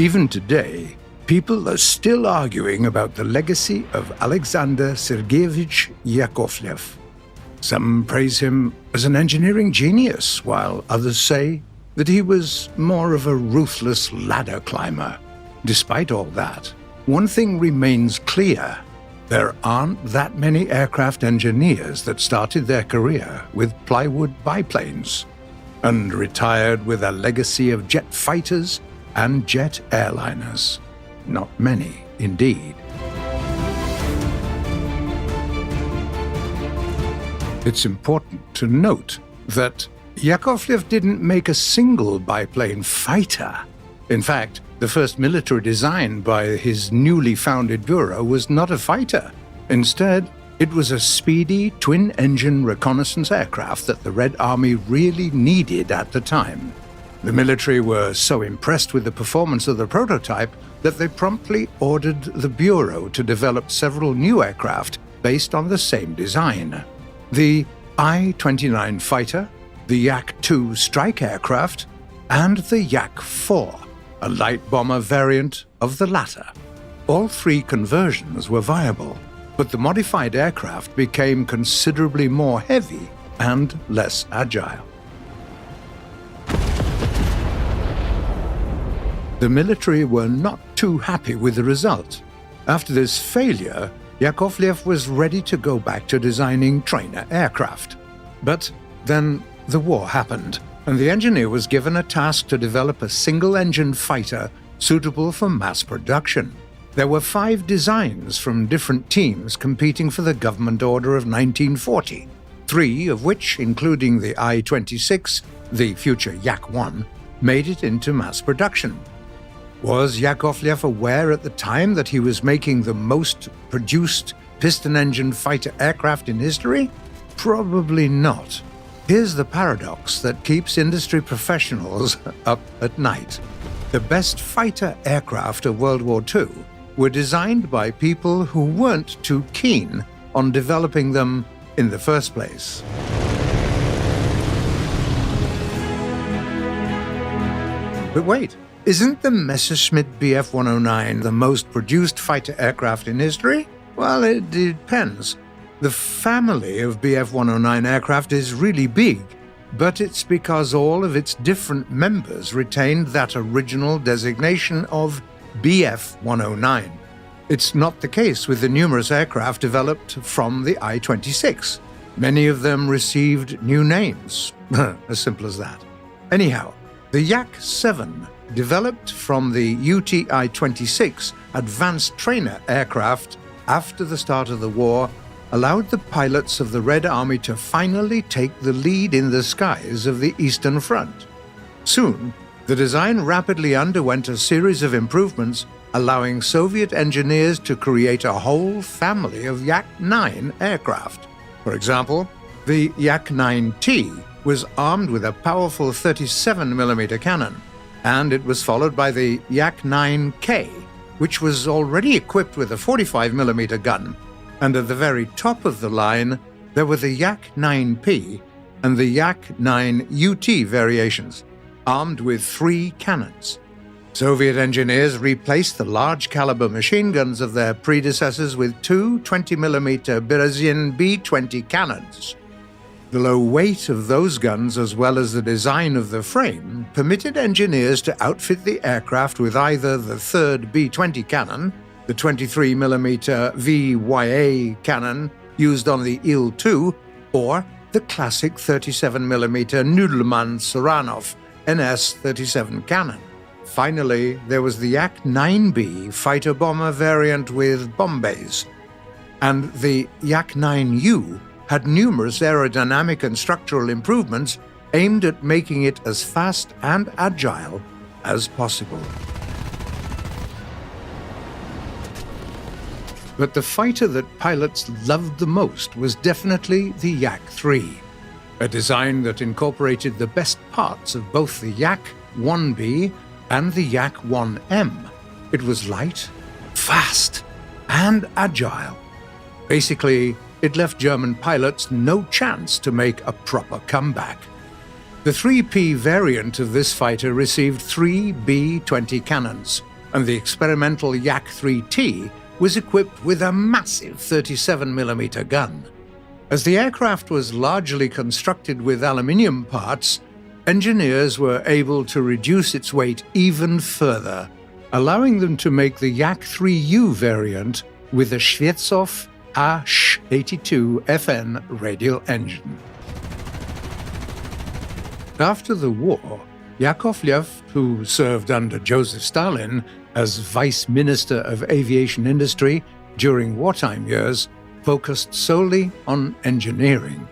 Even today, people are still arguing about the legacy of Alexander Sergeyevich Yakovlev. Some praise him as an engineering genius, while others say that he was more of a ruthless ladder climber. Despite all that, one thing remains clear. There aren't that many aircraft engineers that started their career with plywood biplanes and retired with a legacy of jet fighters and jet airliners. Not many, indeed. It's important to note that Yakovlev didn't make a single biplane fighter. In fact, the first military design by his newly founded bureau was not a fighter. Instead, it was a speedy, twin-engine reconnaissance aircraft that the Red Army really needed at the time. The military were so impressed with the performance of the prototype that they promptly ordered the bureau to develop several new aircraft based on the same design. The I-29 fighter, the Yak-2 strike aircraft, and the Yak-4, a light bomber variant of the latter. All three conversions were viable, but the modified aircraft became considerably more heavy and less agile. The military were not too happy with the result. After this failure, Yakovlev was ready to go back to designing trainer aircraft. But then the war happened, and the engineer was given a task to develop a single-engine fighter suitable for mass production. There were 5 designs from different teams competing for the government order of 1940, 3 of which, including the I-26, the future Yak-1, made it into mass production. Was Yakovlev aware at the time that he was making the most produced piston-engine fighter aircraft in history? Probably not. Here's the paradox that keeps industry professionals up at night. The best fighter aircraft of World War II were designed by people who weren't too keen on developing them in the first place. But wait, isn't the Messerschmitt Bf 109 the most produced fighter aircraft in history? Well, it depends. The family of Bf 109 aircraft is really big, but it's because all of its different members retained that original designation of Bf 109. It's not the case with the numerous aircraft developed from the I-26. Many of them received new names, as simple as that. Anyhow, the Yak-7, developed from the UTI-26 advanced trainer aircraft after the start of the war, allowed the pilots of the Red Army to finally take the lead in the skies of the Eastern Front. Soon, the design rapidly underwent a series of improvements, allowing Soviet engineers to create a whole family of Yak-9 aircraft. For example, the Yak-9T was armed with a powerful 37mm cannon, and it was followed by the Yak-9K, which was already equipped with a 45mm gun. And at the very top of the line, there were the Yak-9P and the Yak-9UT variations, armed with 3 cannons. Soviet engineers replaced the large-caliber machine guns of their predecessors with 2 20mm Berezin B-20 cannons. The low weight of those guns, as well as the design of the frame, permitted engineers to outfit the aircraft with either the third B-20 cannon, the 23mm VYA cannon used on the Il-2, or the classic 37mm Nudelman-Saranov NS-37 cannon. Finally, there was the Yak-9B fighter-bomber variant with bomb bays, and the Yak-9U had numerous aerodynamic and structural improvements aimed at making it as fast and agile as possible. But the fighter that pilots loved the most was definitely the Yak-3, a design that incorporated the best parts of both the Yak-1B and the Yak-1M. It was light, fast, and agile. Basically, it left German pilots no chance to make a proper comeback. The 3P variant of this fighter received 3 B-20 cannons, and the experimental Yak-3T was equipped with a massive 37mm gun. As the aircraft was largely constructed with aluminium parts, engineers were able to reduce its weight even further, allowing them to make the Yak-3U variant with a Shvetsov AH-82FN radial engine. After the war, Yakovlev, who served under Joseph Stalin as Vice Minister of Aviation Industry during wartime years, focused solely on engineering.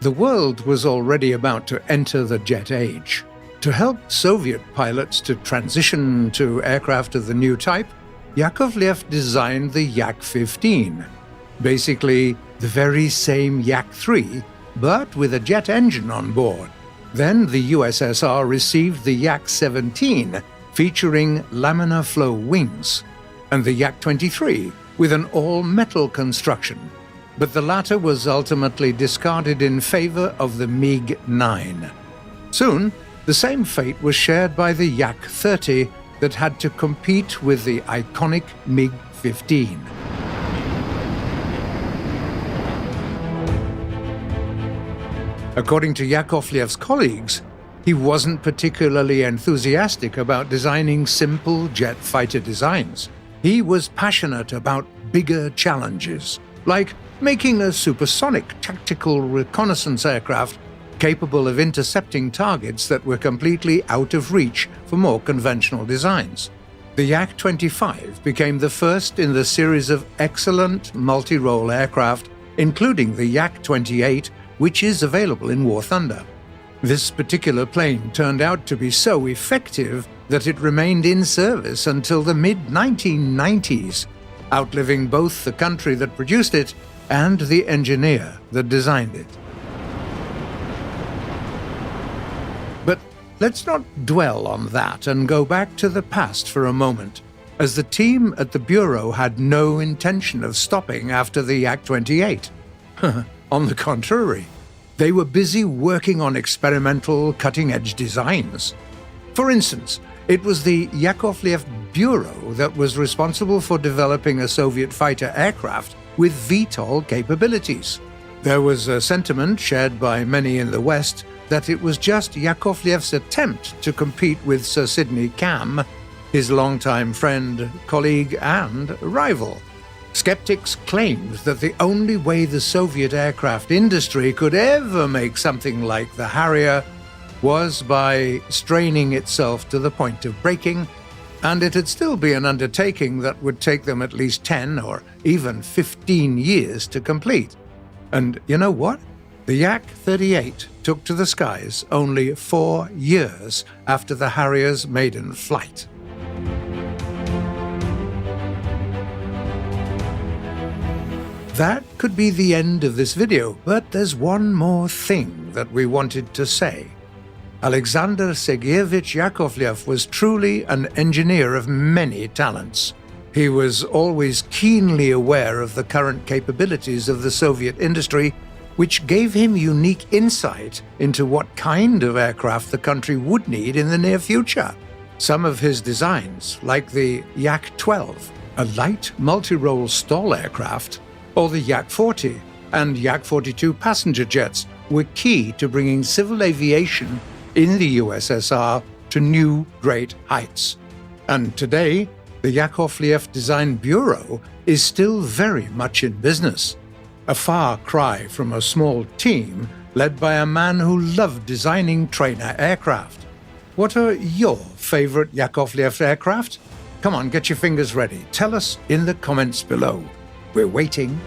The world was already about to enter the jet age. To help Soviet pilots to transition to aircraft of the new type, Yakovlev designed the Yak-15, basically the very same Yak-3, but with a jet engine on board. Then the USSR received the Yak-17, featuring laminar flow wings, and the Yak-23, with an all-metal construction, but the latter was ultimately discarded in favor of the MiG-9. Soon, the same fate was shared by the Yak-30 that had to compete with the iconic MiG-15. According to Yakovlev's colleagues, he wasn't particularly enthusiastic about designing simple jet fighter designs. He was passionate about bigger challenges, like making a supersonic tactical reconnaissance aircraft capable of intercepting targets that were completely out of reach for more conventional designs. The Yak-25 became the first in the series of excellent multi-role aircraft, including the Yak-28, which is available in War Thunder. This particular plane turned out to be so effective that it remained in service until the mid-1990s, outliving both the country that produced it and the engineer that designed it. But let's not dwell on that and go back to the past for a moment, as the team at the Bureau had no intention of stopping after the Yak-28. On the contrary, they were busy working on experimental, cutting-edge designs. For instance, it was the Yakovlev Bureau that was responsible for developing a Soviet fighter aircraft with VTOL capabilities. There was a sentiment shared by many in the West that it was just Yakovlev's attempt to compete with Sir Sidney Cam, his longtime friend, colleague, and rival. Skeptics claimed that the only way the Soviet aircraft industry could ever make something like the Harrier was by straining itself to the point of breaking, and it'd still be an undertaking that would take them at least 10 or even 15 years to complete. And you know what? The Yak-38 took to the skies only 4 years after the Harrier's maiden flight. That could be the end of this video, but there's one more thing that we wanted to say. Alexander Sergeyevich Yakovlev was truly an engineer of many talents. He was always keenly aware of the current capabilities of the Soviet industry, which gave him unique insight into what kind of aircraft the country would need in the near future. Some of his designs, like the Yak-12, a light multi-role stall aircraft, or the Yak-40 and Yak-42 passenger jets, were key to bringing civil aviation in the USSR to new great heights. And today, the Yakovlev Design Bureau is still very much in business, a far cry from a small team led by a man who loved designing trainer aircraft. What are your favorite Yakovlev aircraft? Come on, get your fingers ready. Tell us in the comments below. We're waiting.